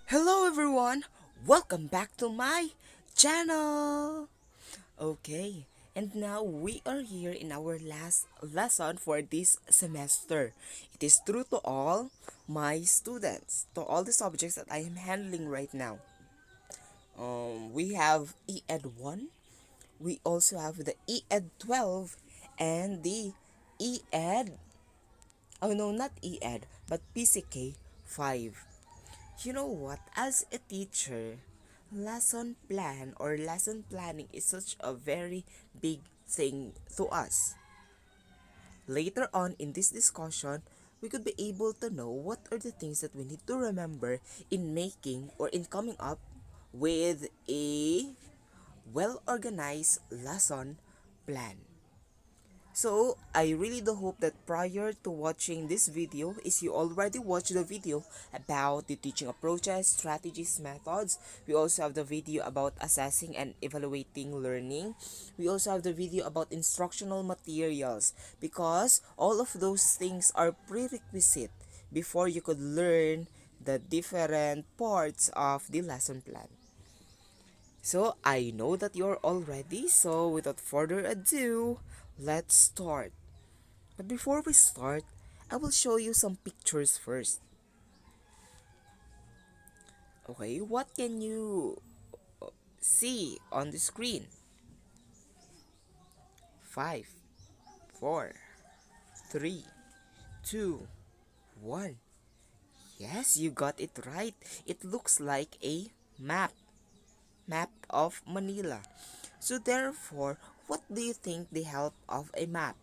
Hello everyone! Welcome back to my channel! Okay, and now we are here in our last lesson for this semester. It is true to all my students, to all the subjects that I am handling right now. We have EED 1, we also have the EED 12, and the EED, oh no, not EED, but PCK 5. You know what? As a teacher, lesson plan or lesson planning is such a very big thing to us. Later on in this discussion, we could be able to know what are the things that we need to remember in making or in coming up with a well organized lesson plan. So, I really do hope that prior to watching this video is you already watched the video about the teaching approaches, strategies, methods. We also have the video about assessing and evaluating learning. We also have the video about instructional materials because all of those things are prerequisite before you could learn the different parts of the lesson plan. So I know that you're all ready, so without further ado, let's start. But before we start, I will show you some pictures first. Okay, what can you see on the screen? Five, four, three, two, one. Yes, you got it right. It looks like a map of Manila. So therefore, what do you think the help of a map?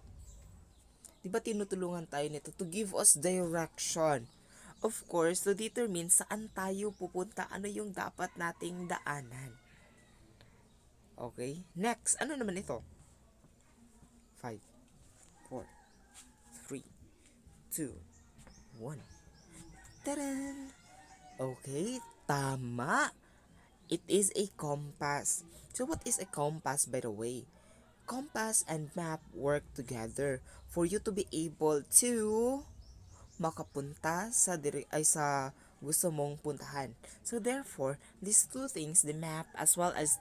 Di ba tinutulungan tayo nito to give us direction? Of course, to determine saan tayo pupunta, ano yung dapat nating daanan. Okay? Next, ano naman ito? 5, 4, 3, 2, 1. Taran! Okay, tama! It is a compass. So what is a compass, by the way? Compass and map work together for you to be able to makapunta sa sa gusto mong puntahan. So therefore, these two things, the map as well as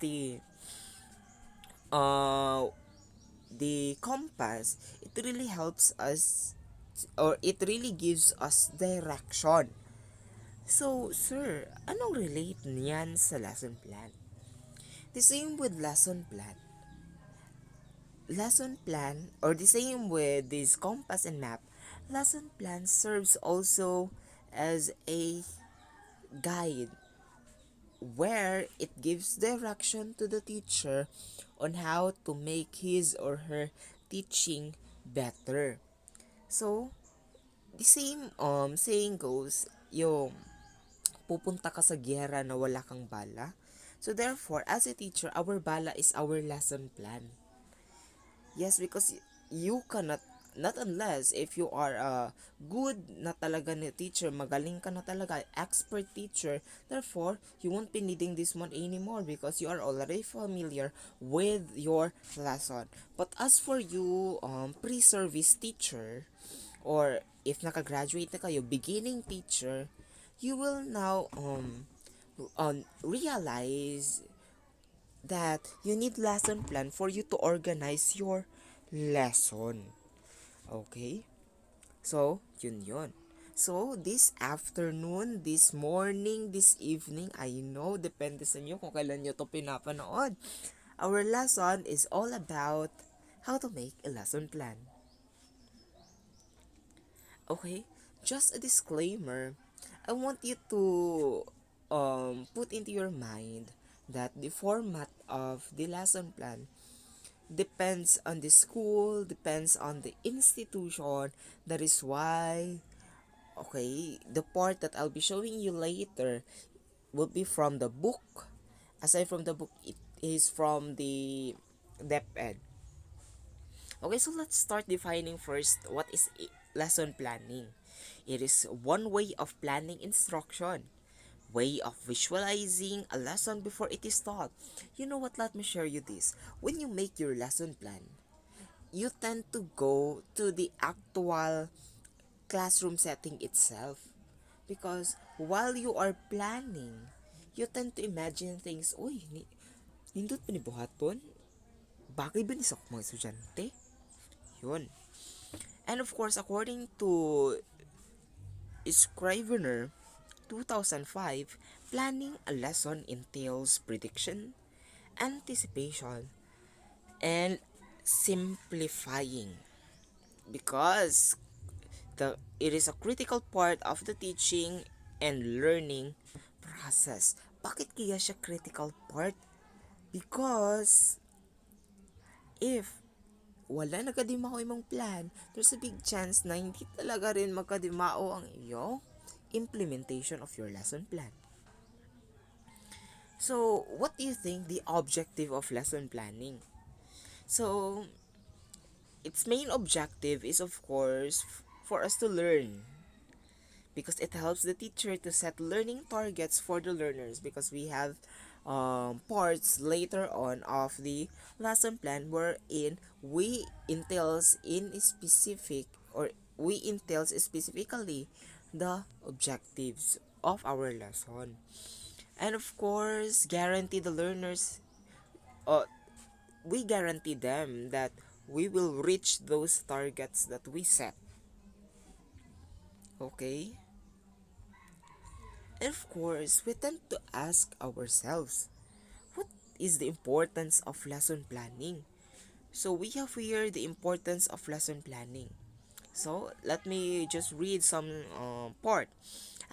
uh the compass, it really helps us or it really gives us direction. So, sir, anong relate niyan sa lesson plan? The same with lesson plan. Lesson plan or the same with this compass and map, lesson plan serves also as a guide where it gives direction to the teacher on how to make his or her teaching better. So, the same saying goes, yung pupunta ka sa giyera na wala kang bala. So therefore, as a teacher, our bala is our lesson plan. Yes, because you cannot, not unless if you are a good na talaga na teacher, magaling ka na talaga, expert teacher, therefore, you won't be needing this one anymore because you are already familiar with your lesson. But as for you, pre-service teacher, or if nakagraduate na kayo, beginning teacher, you will now realize that you need lesson plan for you to organize your lesson. Okay? So, yun. So, this afternoon, this morning, this evening, I know, depende sa inyo kung kailan nyo to pinapanood. Our lesson is all about how to make a lesson plan. Okay? Just a disclaimer. I want you to put into your mind that the format of the lesson plan depends on the school, depends on the institution. That is why, okay, the part that I'll be showing you later will be from the book. Aside from the book, it is from the DepEd. Okay, so let's start defining first what is lesson planning. It is one way of planning instruction, way of visualizing a lesson before it is taught. You know what, let me share you this. When you make your lesson plan, you tend to go to the actual classroom setting itself because while you are planning, you tend to imagine things, uy, nindot pa ni buhaton? Bagay ba ni sa mga estudyante? Yun. And of course, according to Scrivener 2005, planning a lesson entails prediction, anticipation, and simplifying because it is a critical part of the teaching and learning process. Bakit kaya siya critical part? Because if wala nagkadimao imong plan, there's a big chance na hindi talaga rin magkadimao ang iyong implementation of your lesson plan. So, what do you think the objective of lesson planning? So, its main objective is of course for us to learn because it helps the teacher to set learning targets for the learners because we have parts later on of the lesson plan wherein we entails in specific or we entails specifically the objectives of our lesson, and of course guarantee the learners uh, we guarantee them that we will reach those targets that we set. Okay? And of course, we tend to ask ourselves, what is the importance of lesson planning? So we have here the importance of lesson planning. So let me just read some part.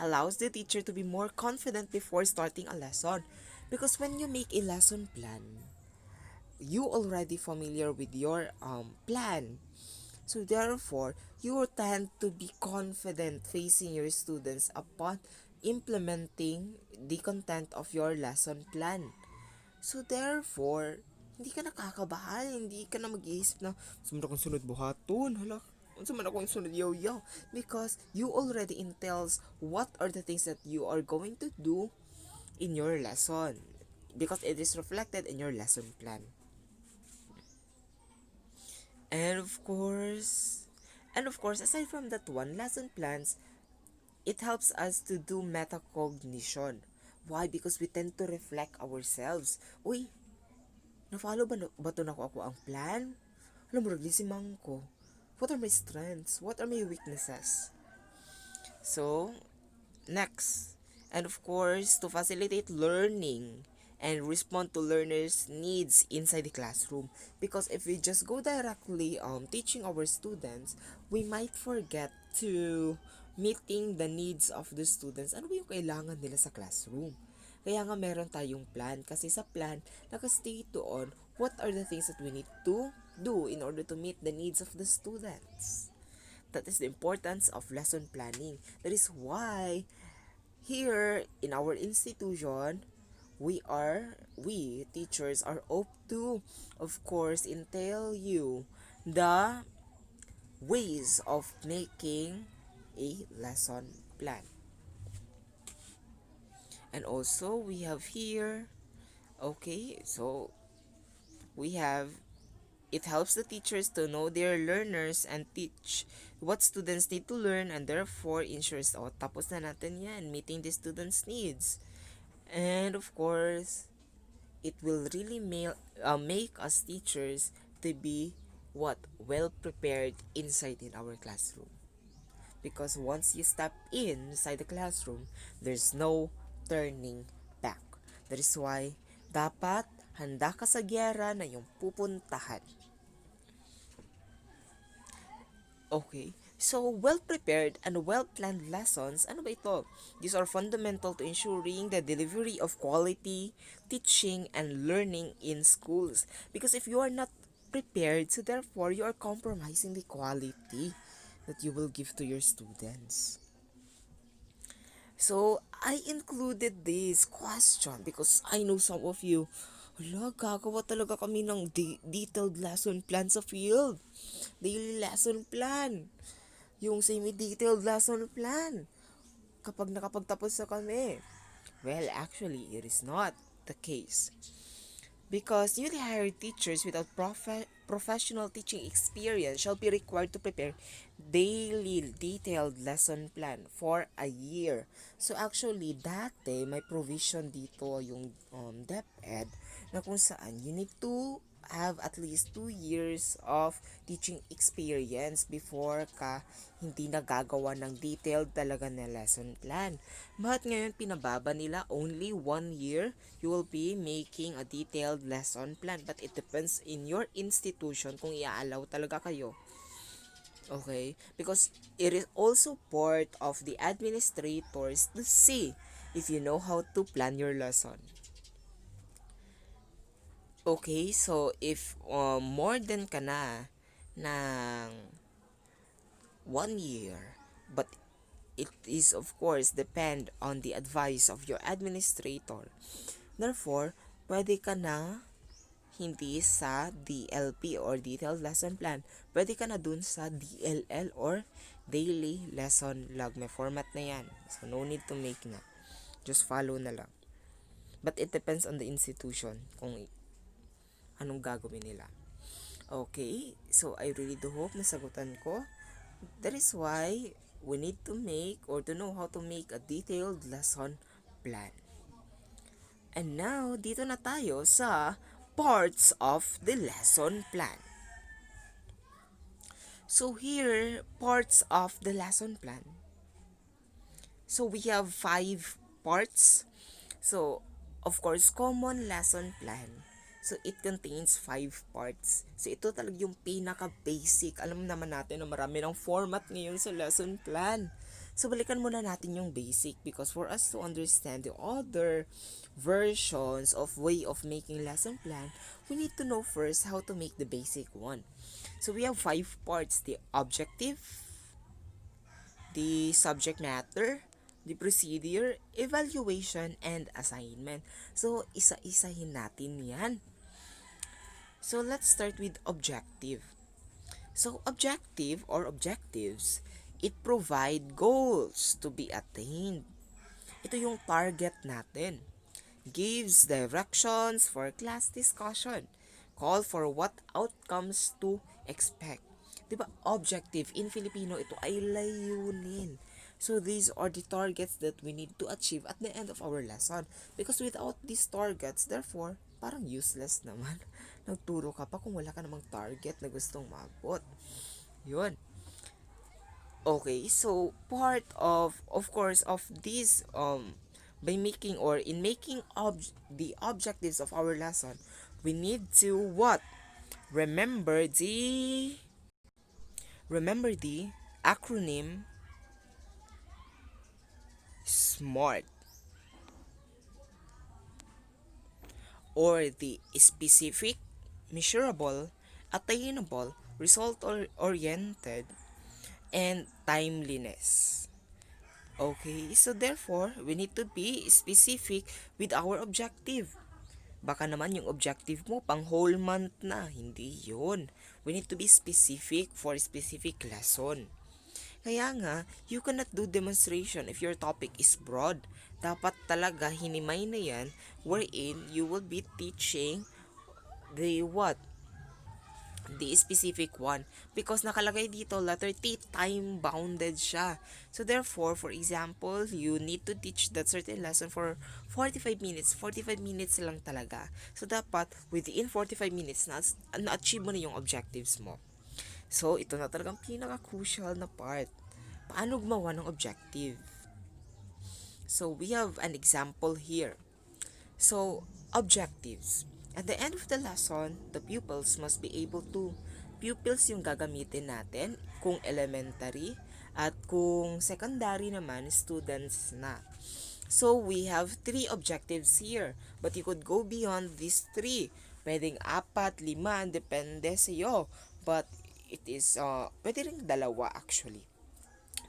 Allows the teacher to be more confident before starting a lesson. Because when you make a lesson plan, you already familiar with your plan. So therefore, you tend to be confident facing your students upon implementing the content of your lesson plan. So therefore, hindi ka nakakabahan, hindi ka na mag-iisip na, sumuna kong sunod buhaton, hala, sumuna kong sunod yaw-yaw. Because you already entails what are the things that you are going to do in your lesson. Because it is reflected in your lesson plan. And of course, aside from that one, lesson plans, it helps us to do metacognition. Why? Because we tend to reflect ourselves. Uy, na-follow ba to na ako ang plan? Alam mo, raglisimang ko. What are my strengths? What are my weaknesses? So, next. And of course, to facilitate learning and respond to learners' needs inside the classroom. Because if we just go directly teaching our students, we might forget to meeting the needs of the students. Ano ba yung kailangan nila sa classroom? Kaya nga meron tayong plan kasi sa plan, nakastate on what are the things that we need to do in order to meet the needs of the students. That is the importance of lesson planning. That is why here in our institution, we teachers are up to, of course, entail you the ways of making a lesson plan. And also we have here, okay, so we have, it helps the teachers to know their learners and teach what students need to learn, and therefore ensures, oh, tapos na natin yan, meeting the students' needs. And of course, it will really make us teachers to be what? Well prepared inside in our classroom. Because once you step inside the classroom, there's no turning back. That is why dapat handa ka sa giyera na yung pupuntahan. Okay, so well-prepared and well-planned lessons, ano ba ito? These are fundamental to ensuring the delivery of quality teaching and learning in schools. Because if you are not prepared, so therefore you are compromising the quality that you will give to your students. So, I included this question because I know some of you, hala, gagawa talaga kami ng detailed lesson plan sa field. Daily lesson plan. Yung semi-detailed lesson plan. Kapag nakapagtapos na kami. Well, actually, it is not the case. because newly hired teachers without professional teaching experience shall be required to prepare daily detailed lesson plan for a year. So actually, dati may provision dito yung DepEd na kung saan you need to have at least 2 years of teaching experience before ka hindi nagagawa ng detailed talaga na lesson plan. But ngayon pinababa nila only 1 year you will be making a detailed lesson plan, but it depends in your institution kung i-allow talaga kayo. Okay? Because it is also part of the administrators to see if you know how to plan your lesson. Okay, so if more than ka na ng 1 year, but it is of course depend on the advice of your administrator. Therefore, pwede ka na hindi sa DLP or Detailed Lesson Plan. Pwede ka na dun sa DLL or Daily Lesson Log. May format na yan. So, no need to make na. Just follow na lang. But it depends on the institution kung anong gagawin nila. Okay, so I really do hope nasagutan ko. That is why we need to make or to know how to make a detailed lesson plan. And now, dito na tayo sa parts of the lesson plan. So here, parts of the lesson plan. So we have 5 parts. So, of course, common lesson plan. So, it contains 5 parts. So, ito talaga yung pinaka-basic. Alam naman natin na marami ng format ngayon sa lesson plan. So, balikan muna natin yung basic because for us to understand the other versions of way of making lesson plan, we need to know first how to make the basic one. So, we have 5 parts. The objective, the subject matter, the procedure, evaluation, and assignment. So, isa-isahin natin yan. So, let's start with objective. So, objective or objectives, it provide goals to be attained. Ito yung target natin. Gives directions for class discussion. Call for what outcomes to expect. Diba, objective in Filipino, ito ay layunin. So these are the targets that we need to achieve at the end of our lesson. Because without these targets, therefore, parang useless naman. Nagturo ka pa kung wala ka namang target na gustong maabot. Yun. Okay, so part of course, of this, by making or in making the objectives of our lesson, we need to what? Remember the acronym SMART, or the specific, measurable, attainable, result-oriented, and timeliness. Okay, so therefore, we need to be specific with our objective. Baka naman yung objective mo pang whole month na, hindi yun. We need to be specific for a specific lesson. Kaya nga, you cannot do demonstration if your topic is broad. Dapat talaga hinimay na yan wherein you will be teaching the what? The specific one. Because nakalagay dito, letter T, time-bounded siya. So therefore, for example, you need to teach that certain lesson for 45 minutes. 45 minutes lang talaga. So dapat, within 45 minutes, na-achieve mo na yung objectives mo. So, ito na talagang pinaka-crucial na part. Paano gumawa ng objective? So, we have an example here. So, objectives. At the end of the lesson, the pupils must be able to, pupils yung gagamitin natin, kung elementary, at kung secondary naman, students na. So, we have 3 objectives here. But you could go beyond these 3. Pwedeng 4, 5, depende sa'yo. But, it is, pwede rin 2 actually.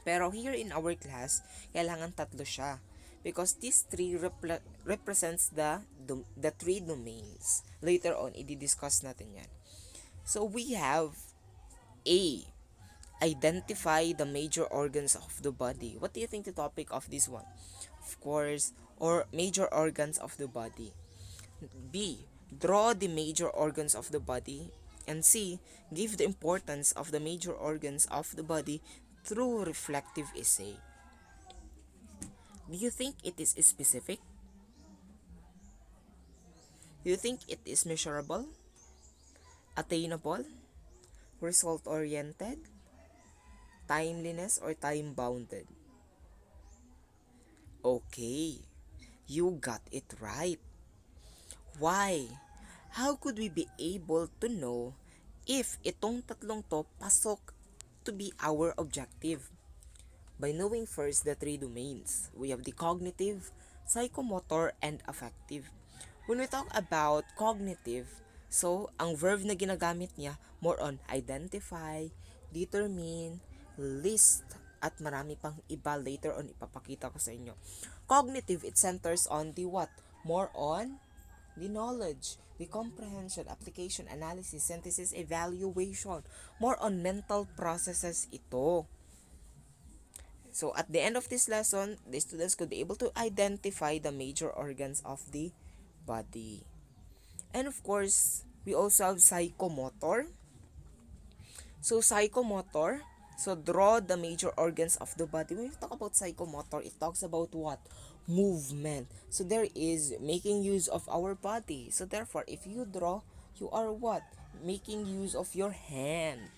Pero here in our class, kailangan 3 siya. Because these 3 represents the 3 domains. Later on, i-discuss natin yan. So, we have A. Identify the major organs of the body. What do you think the topic of this one? Of course, or major organs of the body. B. Draw the major organs of the body. And C. Give the importance of the major organs of the body through reflective essay. Do you think it is specific? Do you think it is measurable, attainable, result-oriented, timeliness, or time-bounded? Okay, you got it right. Why? How could we be able to know if itong tatlong to pasok to be our objective? By knowing first the three domains. We have the cognitive, psychomotor, and affective. When we talk about cognitive, so ang verb na ginagamit niya more on identify, determine, list, at marami pang iba later on ipapakita ko sa inyo. Cognitive, it centers on the what? More on the knowledge, the comprehension, application, analysis, synthesis, evaluation. More on mental processes ito. So at the end of this lesson, the students could be able to identify the major organs of the body. And of course, we also have psychomotor. So psychomotor, so draw the major organs of the body. When we talk about psychomotor, it talks about what? Movement. So there is making use of our body. So therefore, if you draw, you are what? Making use of your hand.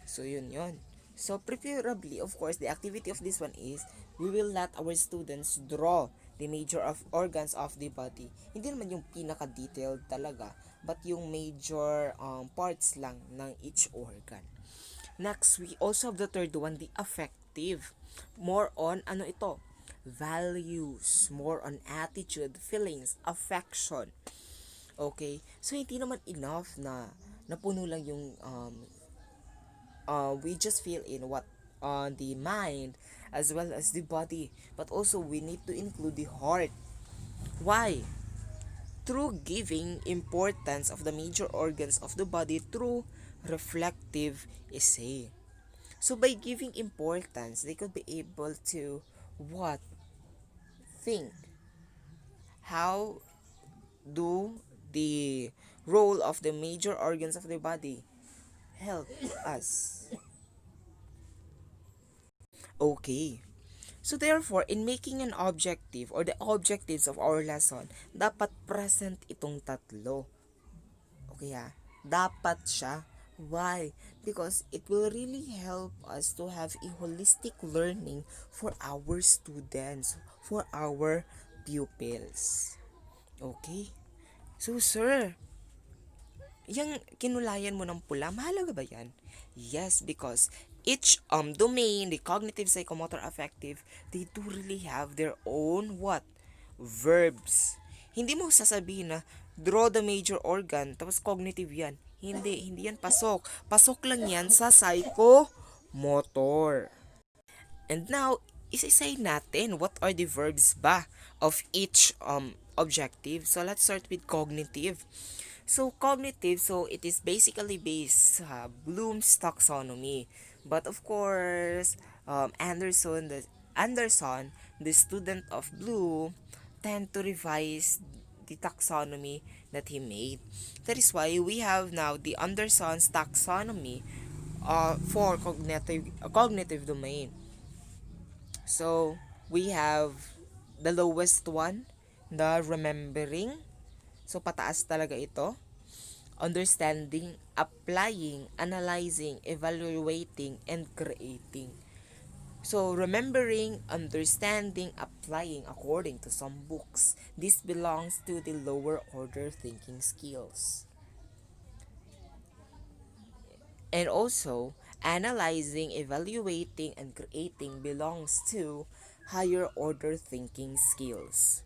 So yun. So preferably, of course, the activity of this one is we will let our students draw the major of organs of the body. Hindi naman yung pinaka-detailed talaga, but yung major parts lang ng each organ. Next, we also have the third one, the affective. More on, ano ito? Values. More on attitude, feelings, affection. Okay? So, hindi naman enough na napuno lang yung we just fill in what on the mind as well as the body, but also we need to include the heart. Why? Through giving importance of the major organs of the body through reflective essay. So by giving importance, they could be able to what? Think. How do the role of the major organs of the body help us? Okay. So therefore, in making an objective or the objectives of our lesson, dapat present itong tatlo. Okay ha? Dapat siya. Why? Because it will really help us to have a holistic learning for our students, for our pupils. Okay? So sir, yung kinulayan mo ng pula, mahalaga ba yan? Yes, because each domain, the cognitive, psychomotor, affective, they do really have their own what? Verbs. Hindi mo sasabihin na draw the major organ, tapos cognitive yan. Hindi yan pasok. Pasok lang yan sa psychomotor. And now, isa-isay natin what are the verbs ba of each objective. So let's start with cognitive. So cognitive, so it is basically based sa Bloom's taxonomy. But of course, Anderson, the student of Bloom, tend to revise the taxonomy that he made. That is why we have now the Anderson's taxonomy for cognitive domain. So we have the lowest one, the remembering. So pataas talaga ito. Understanding, applying, analyzing, evaluating, and creating. So, remembering, understanding, applying according to some books. This belongs to the lower order thinking skills. And also, analyzing, evaluating, and creating belongs to higher order thinking skills.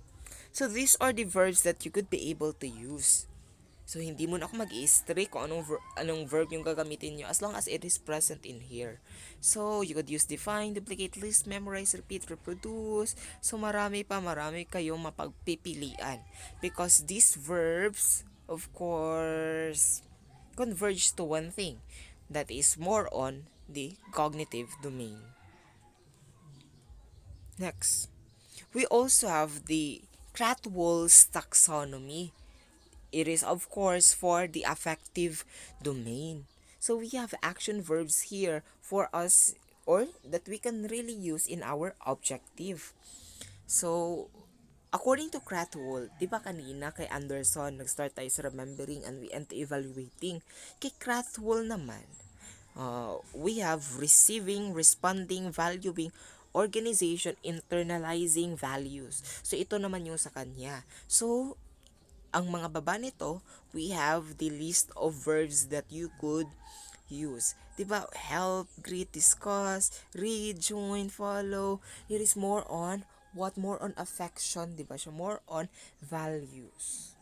So, these are the verbs that you could be able to use. So, hindi mo na ako mag-i-strict kung anong verb yung gagamitin nyo as long as it is present in here. So, you could use define, duplicate, list, memorize, repeat, reproduce. So, marami kayong mapagpipilian. Because these verbs, of course, converge to one thing. That is more on the cognitive domain. Next, we also have the Cratwell's taxonomy. It is, of course, for the affective domain. So we have action verbs here for us or that we can really use in our objective. So, according to Krathwohl, di ba kanina kay Anderson, nag-start tayo sa remembering and we end to evaluating. Kay Krathwohl naman, we have receiving, responding, valuing, organization, internalizing values. So, ito naman yung sa kanya. So, ang mga baba nito, we have the list of verbs that you could use. Diba? Help, greet, discuss, read, join, follow. It is more on what? More on affection, diba siya? More on values.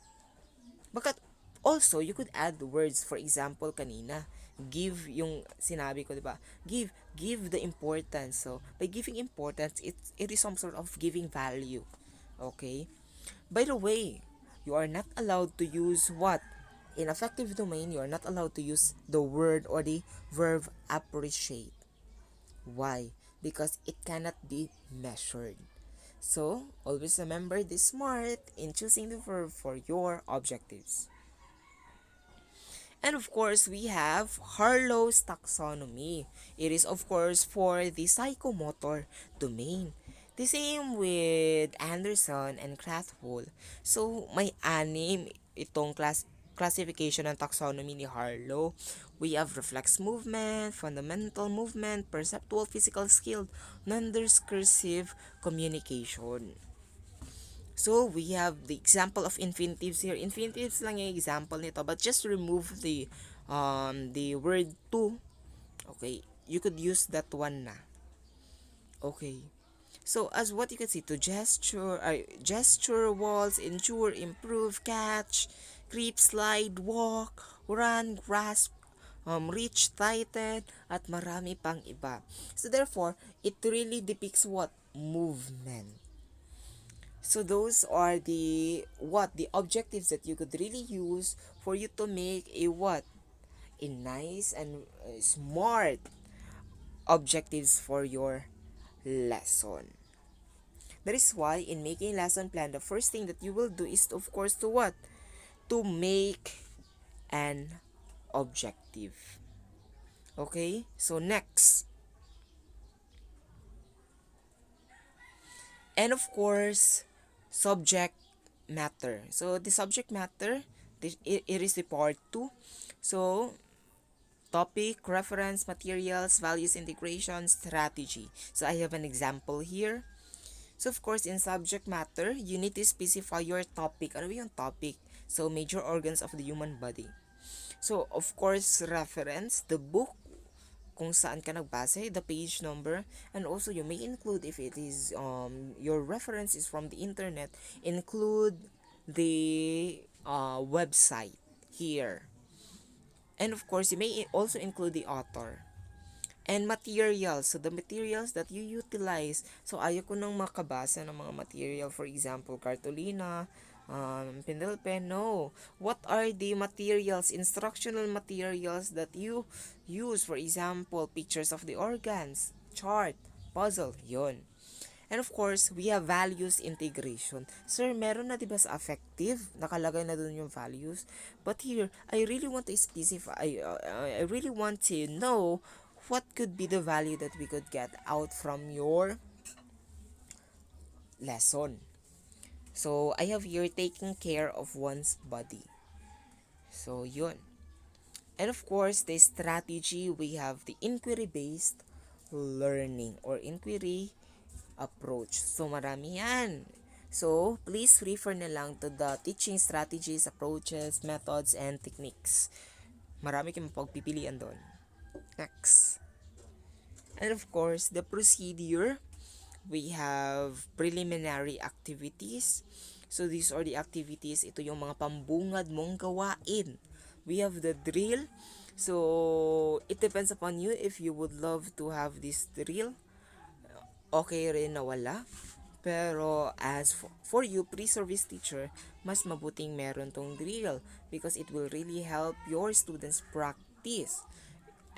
But also, you could add the words. For example, kanina, give yung sinabi ko, diba? Give the importance. So, by giving importance, it is some sort of giving value. Okay? By the way, you are not allowed to use what? In affective domain, you are not allowed to use the word or the verb appreciate. Why? Because it cannot be measured. So, always remember this smart in choosing the verb for your objectives. And of course, we have Harlow's taxonomy. It is of course for the psychomotor domain. The same with Anderson and Krathwohl. So, may anim itong classification ng taxonomy ni Harlow. We have reflex movement, fundamental movement, perceptual physical skill, non-discursive communication. So, we have the example of infinitives here. Infinitives lang yung example nito, but just remove the word to. Okay, you could use that one na. Okay. So, as what you can see, to gesture, waltz, endure, improve, catch, creep, slide, walk, run, grasp, reach, tighten, at marami pang iba. So, therefore, it really depicts what? Movement. So those are the objectives that you could really use for you to make a what? A nice and smart objectives for your lesson. That is why in making lesson plan, the first thing that you will do is of course to what? To make an objective. Okay? So next. And of course, subject matter. So the subject matter, it is the part 2. So topic, reference, materials, values, integration, strategy. So I have an example here. So of course, in subject matter, you need to specify your topic. Ano yung topic? So major organs of the human body. So of course, reference, the book kung saan ka nagbase, the page number, and also you may include if it is your reference is from the internet, include the website here. And of course, you may also include the author. And materials. So, the materials that you utilize. So, ayaw ko nang makabasa ng mga material. For example, cartolina, pencil pen. No. What are the materials, instructional materials that you use? For example, pictures of the organs, chart, puzzle. Yun. And of course, we have values integration. Sir, meron na diba sa affective? Nakalagay na dun yung values. But here, I really want to specify, I really want to know what could be the value that we could get out from your lesson. So, I have here taking care of one's body. So, yun. And of course, the strategy, we have the inquiry-based learning or inquiry approach. So, marami yan. So, please refer na lang to the teaching strategies, approaches, methods, and techniques. Marami kayong pagpipilian doon. Next. And of course, the procedure, we have preliminary activities. So, these are the activities. Ito yung mga pambungad mong gawain. We have the drill. So, it depends upon you if you would love to have this drill. Okay rin na wala. Pero as for you, pre-service teacher, mas mabuting meron tong drill because it will really help your students practice.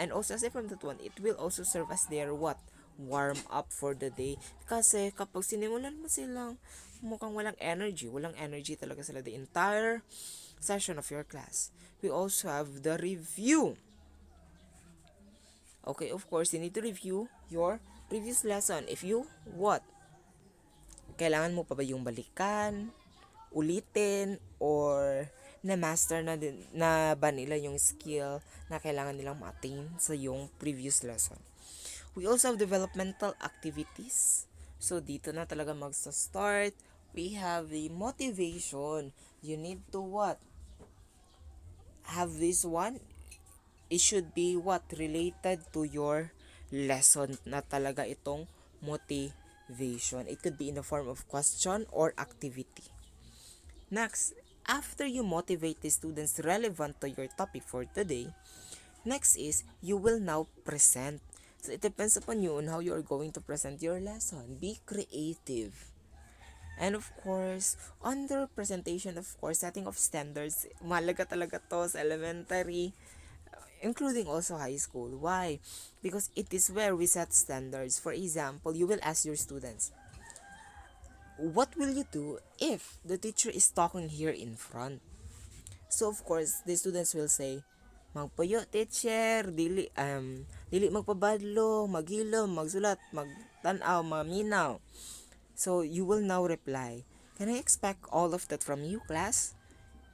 And also, aside from that one, it will also serve as their what? Warm up for the day. Kasi kapag sinimulan mo silang mukhang walang energy talaga sila the entire session of your class. We also have the review. Okay, of course, you need to review your previous lesson. If you, what? Kailangan mo pa ba yung balikan, ulitin, or na-master na, din, na ba nila yung skill na kailangan nilang ma-attain sa yung previous lesson. We also have developmental activities. So, dito na talaga magsa-start. We have the motivation. You need to what? Have this one. It should be what? Related to your lesson na talaga itong motivation. It could be in the form of question or activity. Next, after you motivate the students relevant to your topic for today, next is you will now present. So it depends upon you on how you are going to present your lesson. Be creative. And of course, under presentation, of course, setting of standards, mahalaga talaga to sa elementary, including also high school. Why? Because it is where we set standards. For example, you will ask your students, what will you do if the teacher is talking here in front? So of course, the students will say, magpuyo teacher, dili magpabadlo, maghilom, magsulat, magtanaw, maminaw. So you will now reply, can I expect all of that from you, class?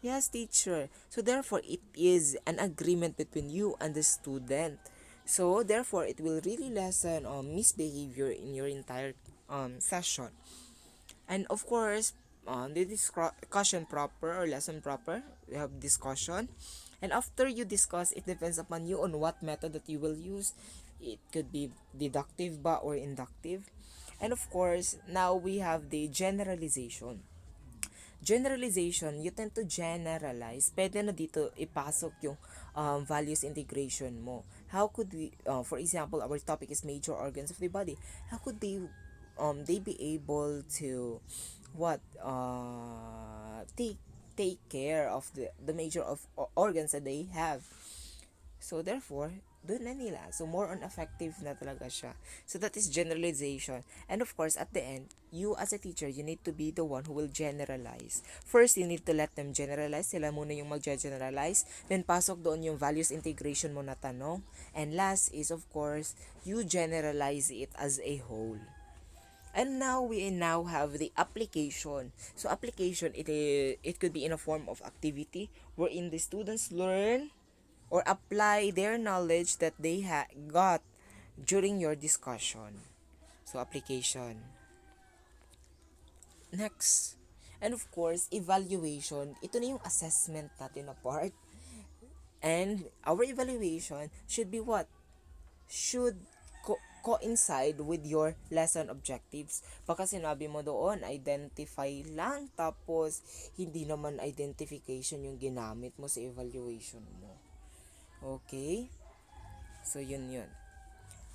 Yes, teacher. So therefore, it is an agreement between you and the student. So therefore, it will really lessen misbehavior in your entire session. And of course, the discussion proper or lesson proper, we have discussion. And after you discuss, it depends upon you on what method that you will use. It could be deductive ba or inductive. And of course, now we have the generalization. Generalization, you tend to generalize. Pwede na dito ipasok yung values integration mo. How could we, for example, our topic is major organs of the body. How could they be able to what take care of the major of organs that they have? So therefore, doon na nila. So more on affective na talaga siya. So that is generalization. And of course, at the end, you as a teacher, you need to be the one who will generalize. First, you need to let them generalize. Sila muna yung mag-generalize. Then pasok doon yung values integration mo na tanong. And last is of course, you generalize it as a whole. And now we now have the application. So application, it could be in a form of activity wherein the students learn or apply their knowledge that they got during your discussion. So application. Next. And of course, evaluation. Ito na yung assessment natin na part. And our evaluation should be what? Should coincide with your lesson objectives. Baka sinabi mo doon, identify lang, tapos hindi naman identification yung ginamit mo sa evaluation mo. Okay? So, yun.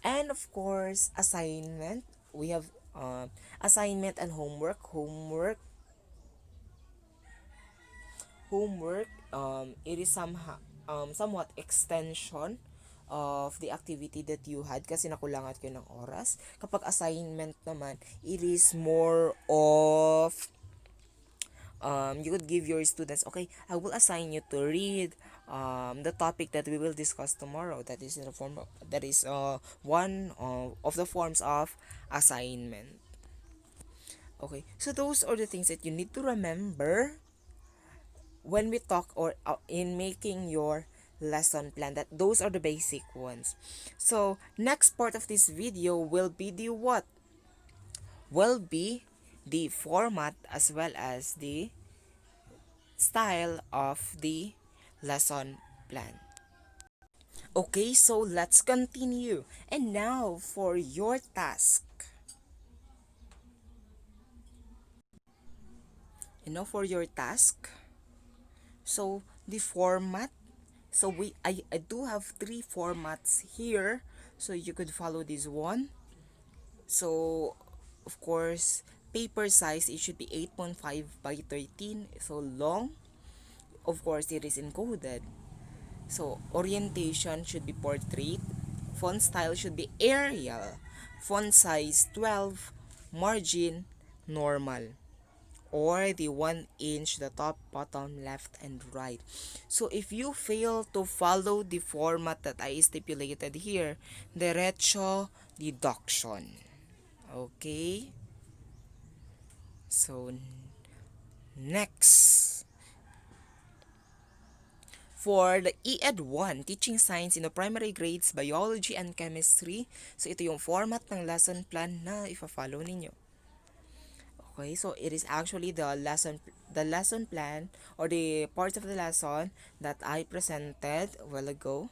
And of course, assignment. We have assignment and homework. Homework, it is somewhat extension of the activity that you had kasi nakulangan kayo ng oras. Kapag assignment naman, it is more of you could give your students, okay, I will assign you to read the topic that we will discuss tomorrow. That is in the form of, that is one of the forms of assignment. Okay, so those are the things that you need to remember when we talk or in making your lesson plan. That those are the basic ones. So next part of this video will be the what? Will be the format as well as the style of the lesson plan. Okay, so let's continue. And now for your task. So the format. So I do have 3 formats here. So you could follow this one. So of course, paper size, it should be 8.5 by 13. So long. Of course, it is encoded. So orientation should be portrait. Font style should be Arial. Font size 12. Margin normal. or the 1 inch, the top, bottom, left, and right. So if you fail to follow the format that I stipulated here, derecho deduction. Okay? So, next. For the ED 1, Teaching Science in the Primary Grades, Biology and Chemistry. So, ito yung format ng lesson plan na ifa-follow ninyo. Okay, so it is actually the lesson plan or the parts of the lesson that I presented a while ago.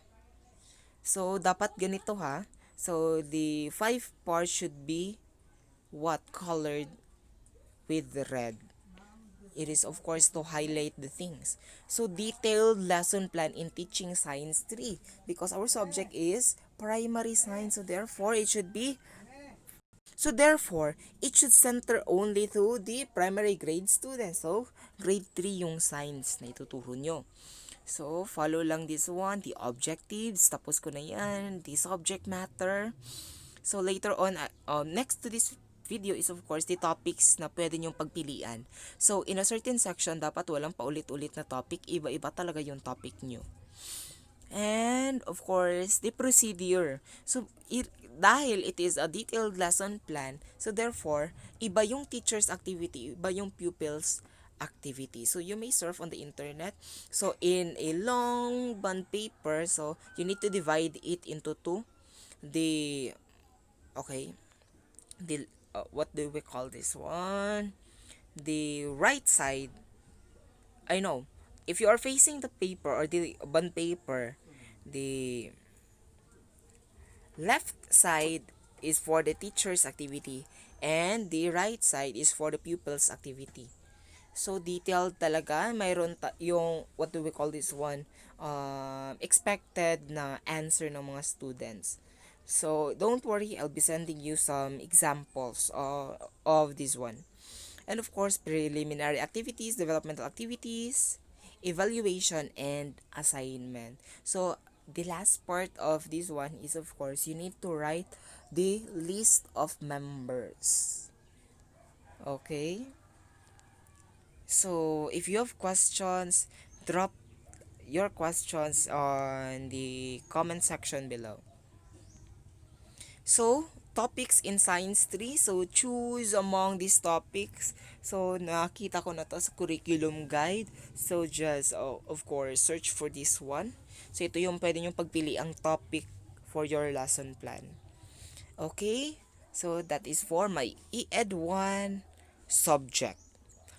So, dapat ganito ha. So, the 5 parts should be what? Colored with the red. It is of course to highlight the things. So, detailed lesson plan in Teaching Science 3 because our subject is primary science. So therefore, it should center only to the primary grade students. So, grade 3 yung science na ituturo nyo. So, follow lang this one, the objectives, tapos ko na yan, the subject matter. So, later on, next to this video is of course the topics na pwede nyong pagpilian. So, in a certain section, dapat walang paulit-ulit na topic, iba-iba talaga yung topic nyo. And, of course, the procedure. So, dahil it is a detailed lesson plan, so therefore, iba yung teacher's activity, iba yung pupils' activity. So, you may surf on the internet. So, in a long bond paper, so, you need to divide it into two. Okay, what do we call this one? The right side, I know, if you are facing the paper or the bond paper, the left side is for the teacher's activity and the right side is for the pupil's activity. So, detailed talaga. Mayroon yung, what do we call this one? Expected na answer ng mga students. So, don't worry, I'll be sending you some examples of this one. And of course, preliminary activities, developmental activities, evaluation, and assignment. So, the last part of this one is of course, you need to write the list of members. Okay? So, if you have questions, drop your questions on the comment section below. So, topics in Science 3. So, choose among these topics. So, nakita ko na to sa curriculum guide. So, just, of course, search for this one. So, ito yung pwede nyo pagpili ang topic for your lesson plan. Okay? So, that is for my ED 1 subject.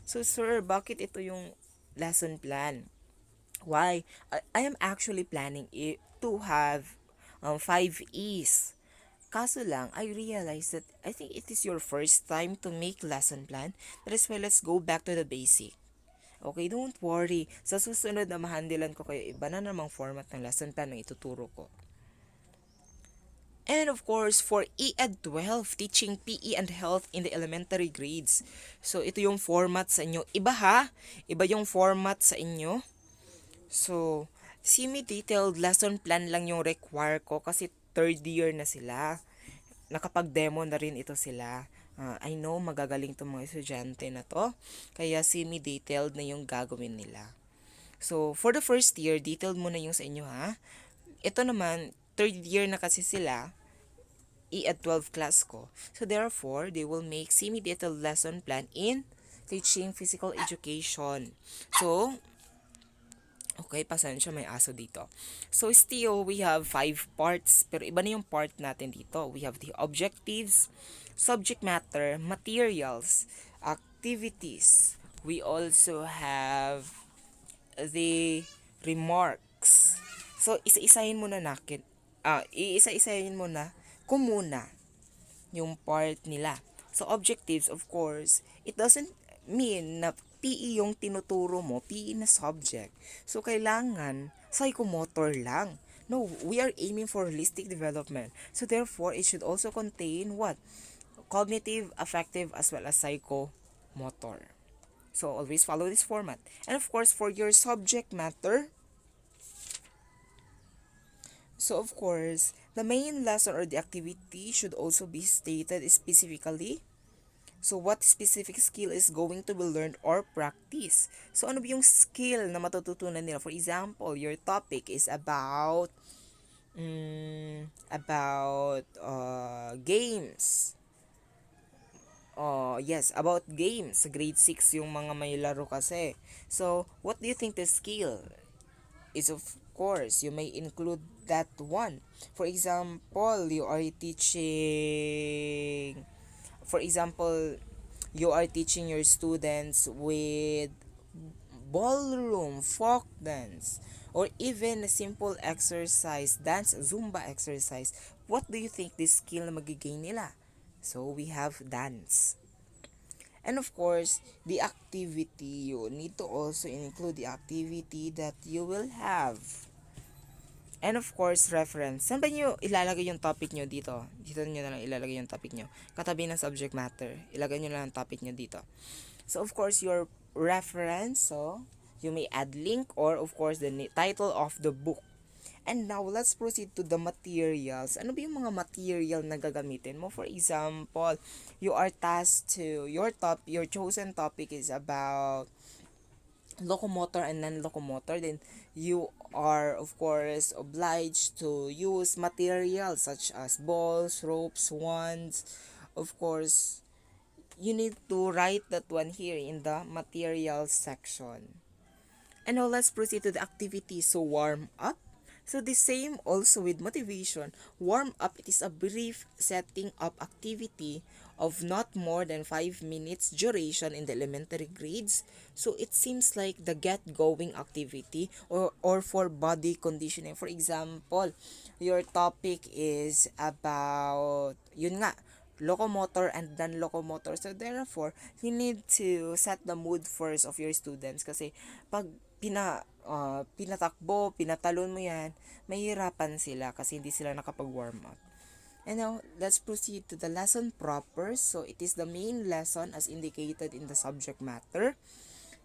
So, sir, bakit ito yung lesson plan? Why? I am actually planning it to have 5 E's. Kaso lang, I realized that I think it is your first time to make lesson plan. That is why let's go back to the basic. Okay, don't worry. Sa susunod na mahandilan ko kayo, iba na namang format ng lesson plan na ituturo ko. And of course, for ED 12, teaching PE and health in the elementary grades. So, ito yung format sa inyo. Iba ha? Iba yung format sa inyo. So, semi-detailed lesson plan lang yung require ko kasi third year na sila. Nakapag-demo na rin ito sila. I know, magagaling itong mga estudyante na to. Kaya semi-detailed na yung gagawin nila. So, for the first year, detailed muna yung sa inyo ha. Ito naman, third year na kasi sila, ED 12 class ko. So, therefore, they will make semi-detailed lesson plan in teaching physical education. So, okay, pasensya, may aso dito. So, still, we have 5 parts. Pero iba na yung part natin dito. We have the objectives, subject matter, materials, activities. We also have the remarks. So, isa-isahin muna natin. Iisa-isahin muna muna yung part nila. So, objectives, of course, it doesn't mean na PE yung tinuturo mo, PE na subject. So, kailangan psychomotor lang. No, we are aiming for holistic development. So, therefore, it should also contain what? Cognitive, affective, as well as psychomotor. So, always follow this format. And of course, for your subject matter, so of course, the main lesson or the activity should also be stated specifically. So, what specific skill is going to be learned or practice? So, ano ba yung skill na matututunan nila? For example, your topic is about games. Oh, yes, about games. Sa grade 6 yung mga may laro kasi. So, what do you think the skill is? Of course, you may include that one. For example, you are teaching your students with ballroom, folk dance, or even a simple exercise, dance, Zumba exercise. What do you think this skill na magigain nila? So, we have dance. And of course, the activity, you need to also include the activity that you will have. And of course, reference. Saan ba nyo ilalagay yung topic nyo dito? Dito nyo na lang ilalagay yung topic nyo. Katabi ng subject matter. Ilagay nyo na lang topic nyo dito. So, of course, your reference. So, you may add link or of course, the title of the book. And now, let's proceed to the materials. Ano ba yung mga material na gagamitin mo? For example, you are tasked to, your chosen topic is about locomotor and non-locomotor. Then, you are, of course, obliged to use materials such as balls, ropes, wands. Of course, you need to write that one here in the materials section. And now let's proceed to the activity. So warm up. So the same also with motivation. Warm up, it is a brief setting up activity of not more than 5 minutes duration in the elementary grades. So it seems like the get going activity or for body conditioning. For example, your topic is about, yun nga, locomotor and non-locomotor. So therefore, you need to set the mood first of your students kasi pag pinatakbo, pinatalon mo yan, mahirapan sila kasi hindi sila nakapag-warm up. And now, let's proceed to the lesson proper. So, it is the main lesson as indicated in the subject matter.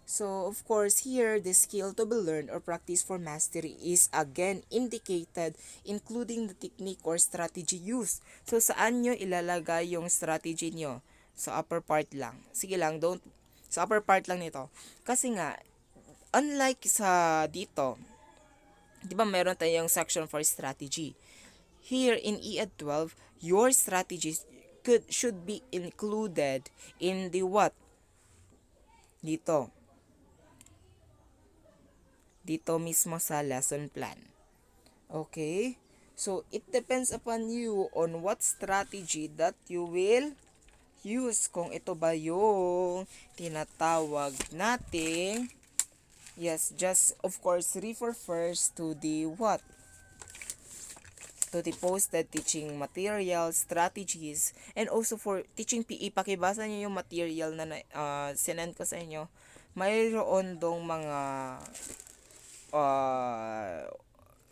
So, of course, here, the skill to be learned or practice for mastery is again indicated, including the technique or strategy used. So, saan nyo ilalagay yung strategy nyo? Sa upper part lang. Sige lang, sa upper part lang nito. Kasi nga, unlike sa dito, di ba meron tayong section for strategy. Here in ED 12, your strategies should be included in the what? Dito. Dito mismo sa lesson plan. Okay? So, it depends upon you on what strategy that you will use. Kung ito ba yung tinatawag nating, yes, just of course refer first to the what? To the posted teaching materials, strategies, and also for teaching PE, pakibasa nyo yung material na sinend ko sa inyo. Mayroon dong mga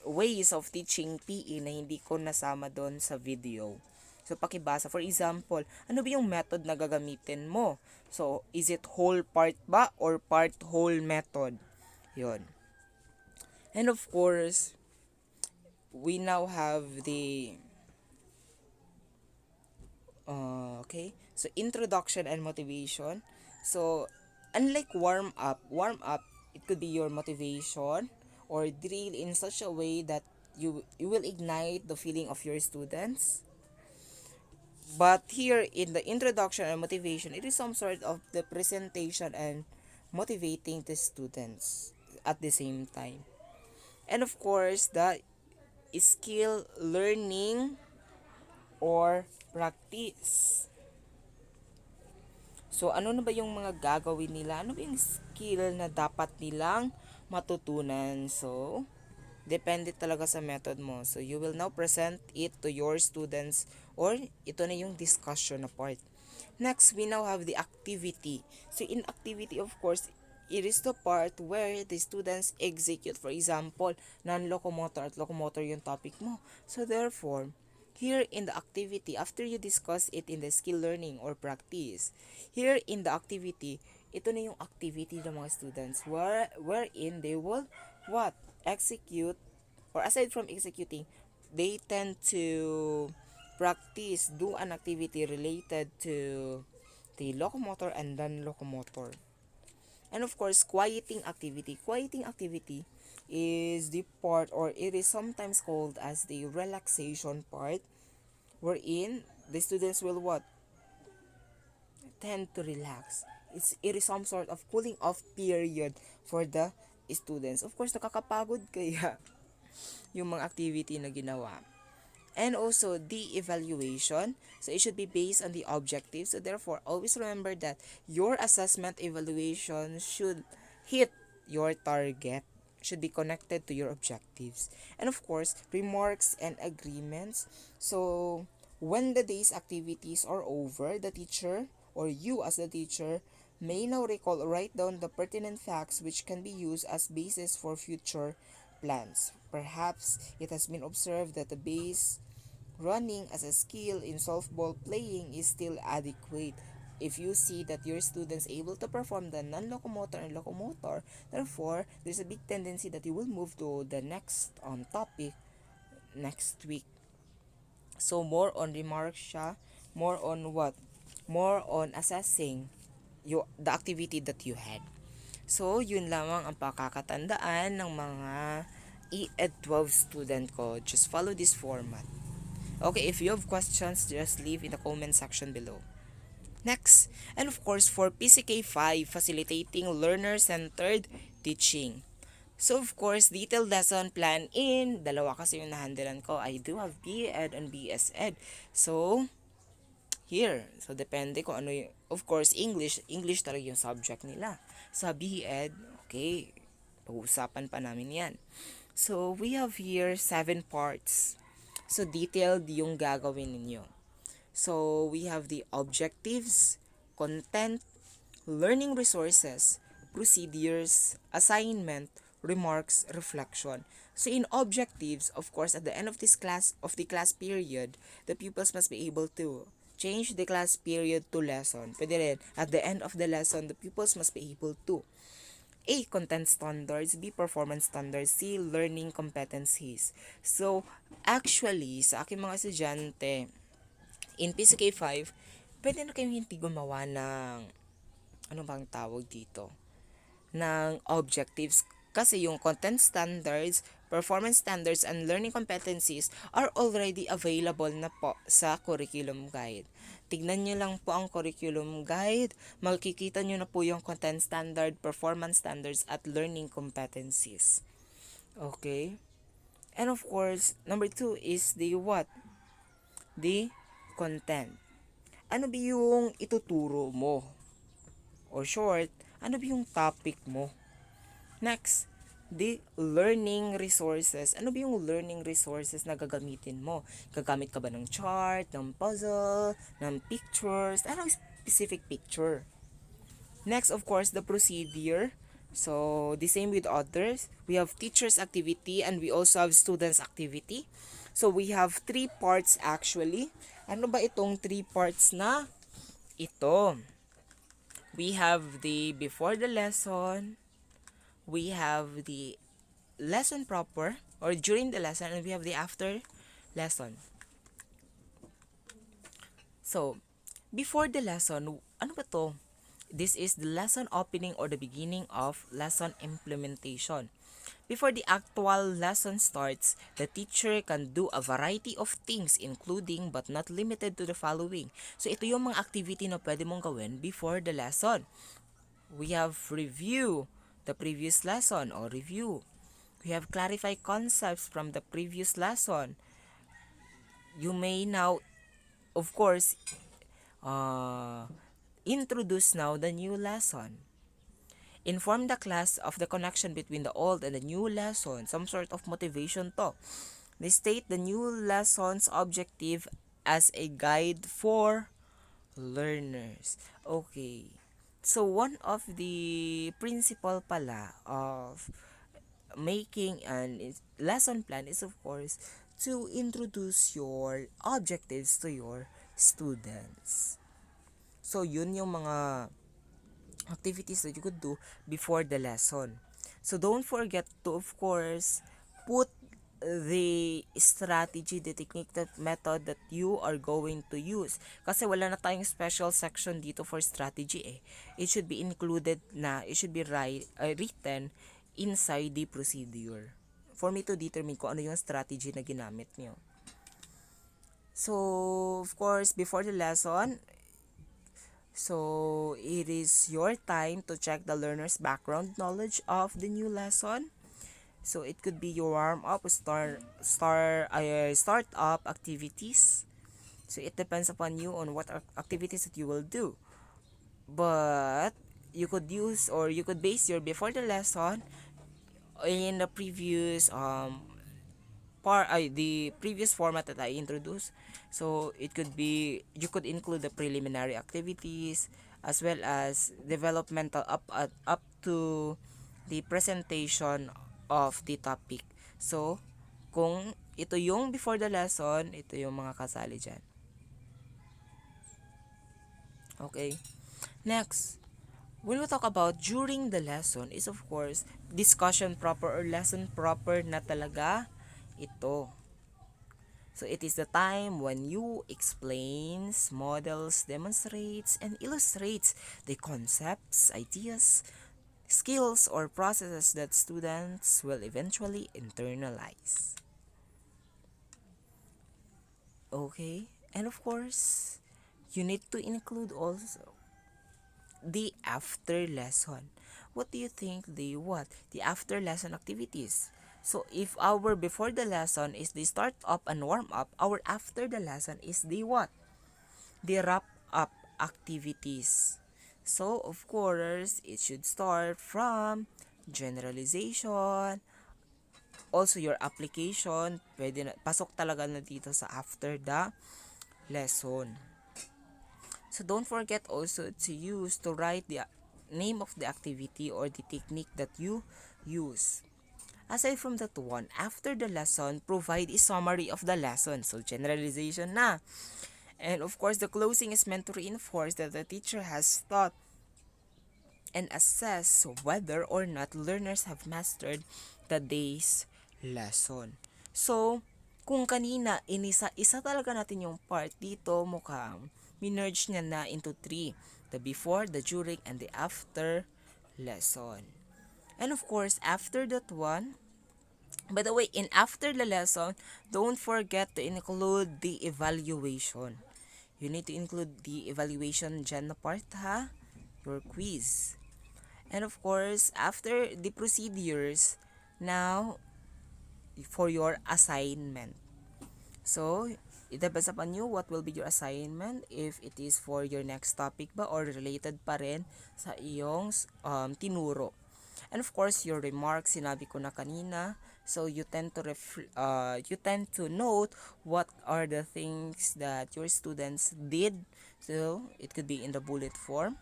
ways of teaching PE na hindi ko nasama doon sa video. So, pakibasa. For example, ano ba yung method na gagamitin mo? So, is it whole part ba or part whole method? Yun. And of course, we now have the okay, so introduction and motivation. So unlike warm up, it could be your motivation or drill in such a way that you will ignite the feeling of your students. But here in the introduction and motivation, it is some sort of the presentation and motivating the students at the same time. And of course, the skill learning or practice. So, ano na ba yung mga gagawin nila? Ano ba yung skill na dapat nilang matutunan? So, depende talaga sa method mo. So, you will now present it to your students or ito na yung discussion na part. Next, we now have the activity. So, in activity, of course, it is the part where the students execute. For example, non-locomotor at locomotor yung topic mo. So, therefore, here in the activity, after you discuss it in the skill learning or practice, here in the activity, ito na yung activity ng mga students wherein they will what? Execute, or aside from executing, they tend to practice, do an activity related to the locomotor and non-locomotor. And of course, quieting activity. Quieting activity is the part, or it is sometimes called as the relaxation part, wherein the students will what? Tend to relax. It is some sort of cooling off period for the students. Of course, nakakapagod kaya yung mga activity na ginawa. And also the evaluation. So it should be based on the objectives. So therefore, always remember that your assessment evaluation should hit your target, should be connected to your objectives. And of course, remarks and agreements. So when the day's activities are over, the teacher or you as the teacher may now recall or write down the pertinent facts which can be used as basis for future plans. Perhaps it has been observed that the base running as a skill in softball playing is still adequate. If you see that your students able to perform the non-locomotor and locomotor, therefore, there's a big tendency that you will move to the next topic next week. So, more on remarks siya, more on what? More on assessing the activity that you had. So, yun lamang ang pakakatandaan ng mga EED 12 student ko. Just follow this format. Okay, if you have questions, just leave in the comment section below. Next, and of course, for PCK 5, facilitating learner-centered teaching. So, of course, detailed lesson plan in, dalawa kasi yung nahandilan ko. I do have BEd and BSEd. So, here. So, depende kung ano yung, of course, English talaga yung subject nila. Sa BEd, okay, pag-uusapan pa namin yan. So, we have here 7 parts. So, detailed yung gagawin ninyo. So, we have the objectives, content, learning resources, procedures, assignment, remarks, reflection. So, in objectives, of course, at the end of the class period, the pupils must be able to change the class period to lesson. Pwede rin, at the end of the lesson, the pupils must be able to A. Content standards. B. Performance standards. C. Learning competencies. So, actually, sa aking mga estudyante, in PCK 5, pwede na kayong hindi gumawa ng, ano bang tawag dito? Ng objectives. Kasi yung content standards, performance standards, and learning competencies are already available na po sa curriculum guide. Tignan nyo lang po ang curriculum guide. Makikita nyo na po yung content standard, performance standards, at learning competencies. Okay? And of course, number 2 is the what? The content. Ano ba yung ituturo mo? Or short, ano ba yung topic mo? Next, the learning resources. Ano ba yung learning resources na gagamitin mo? Gagamit ka ba ng chart, ng puzzle, ng pictures? Anong specific picture? Next, of course, the procedure. So, the same with others. We have teacher's activity and we also have student's activity. So, we have 3 parts actually. Ano ba itong 3 parts na ito? We have the before the lesson, we have the lesson proper or during the lesson, and we have the after lesson. So, before the lesson, ano ba to? This is the lesson opening or the beginning of lesson implementation. Before the actual lesson starts, the teacher can do a variety of things including but not limited to the following. So, ito yung mga activity na pwede mong gawin before the lesson. We have review the previous lesson or review. We have clarify concepts from the previous lesson. You may now, of course, introduce now the new lesson. Inform the class of the connection between the old and the new lesson. Some sort of motivation to. They state the new lesson's objective as a guide for learners. Okay. So, one of the principle pala of making an lesson plan is, of course, to introduce your objectives to your students. So, yun yung mga activities that you could do before the lesson. So, don't forget to, of course, put the strategy, the technique, the method that you are going to use. Kasi wala na tayong special section dito for strategy eh. It should be included na, it should be written inside the procedure for me to determine kung ano yung strategy na ginamit nyo. So, of course, before the lesson, so it is your time to check the learner's background knowledge of the new lesson. So it could be your warm up, start up activities. So it depends upon you on what activities that you will do. But you could use or you could base your before the lesson in the previous the previous format that I introduced. So it could be you could include the preliminary activities as well as developmental up to the presentation of the topic. So kung ito yung before the lesson, ito yung mga kasali dyan. Okay. Next, when we talk about during the lesson is of course discussion proper or lesson proper na talaga ito. So it is the time when you explains, models, demonstrates, and illustrates the concepts, ideas, skills, or processes that students will eventually internalize. Okay? And of course, you need to include also the after lesson. What do you think the what? The after lesson activities. So if our before the lesson is the start up and warm up, our after the lesson is the what? The wrap up activities. So of course, it should start from generalization, also your application, pwede na, pasok talaga na dito sa after the lesson. So don't forget also to write the name of the activity or the technique that you use. Aside from that one, after the lesson, provide a summary of the lesson. So generalization na. And of course, the closing is meant to reinforce that the teacher has taught and assess whether or not learners have mastered the day's lesson. So, kung kanina, isa talaga natin yung part dito, mukhang minerge niya na into 3. The before, the during, and the after lesson. And of course, after that one, by the way, in after the lesson, don't forget to include the evaluation. You need to include the evaluation dyan na part ha, your quiz. And of course, after the procedures, now, for your assignment. So, it depends upon you what will be your assignment, if it is for your next topic ba or related pa rin sa iyong tinuro. And of course, your remarks, sinabi ko na kanina, so you tend to note what are the things that your students did. So, it could be in the bullet form.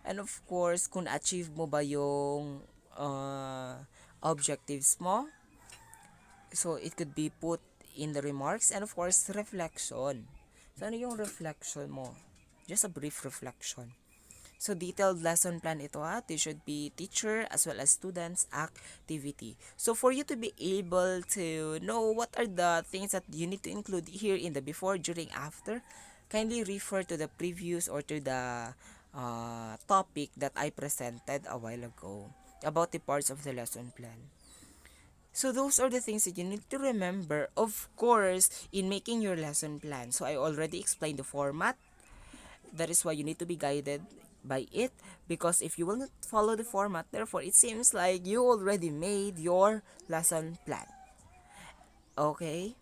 And of course, kung achieve mo ba yung objectives mo, so it could be put in the remarks. And of course, reflection. So ano yung reflection mo? Just a brief reflection. So detailed lesson plan ito ha. It should be teacher as well as students activity. So for you to be able to know what are the things that you need to include here in the before, during, after, kindly refer to the previous or to the topic that I presented a while ago about the parts of the lesson plan. So those are the things that you need to remember, of course, in making your lesson plan. So I already explained the format. That is why you need to be guided by it, because if you will not follow the format, therefore it seems like you already made your lesson plan. Okay?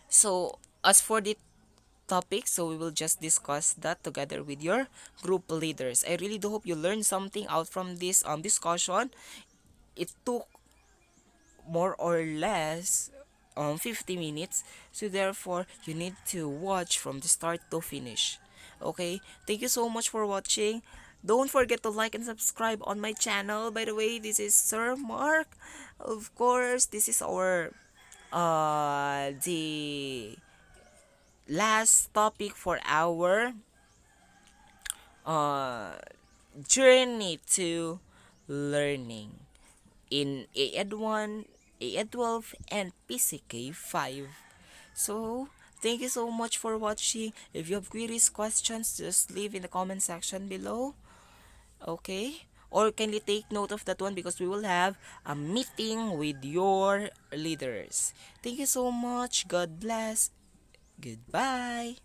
So as for the topic, so we will just discuss that together with your group leaders. I really do hope you learned something out from this discussion. It took more or less 50 minutes, so therefore you need to watch from the start to finish. Okay, thank you so much for watching. Don't forget to like and subscribe on my channel. By the way, this is Sir Mark. Of course, this is our the last topic for our uh journey to learning in AED 1 AN 12, and PCK 5. So, thank you so much for watching. If you have queries, questions, just leave in the comment section below. Okay? Or kindly take note of that one because we will have a meeting with your leaders. Thank you so much. God bless. Goodbye.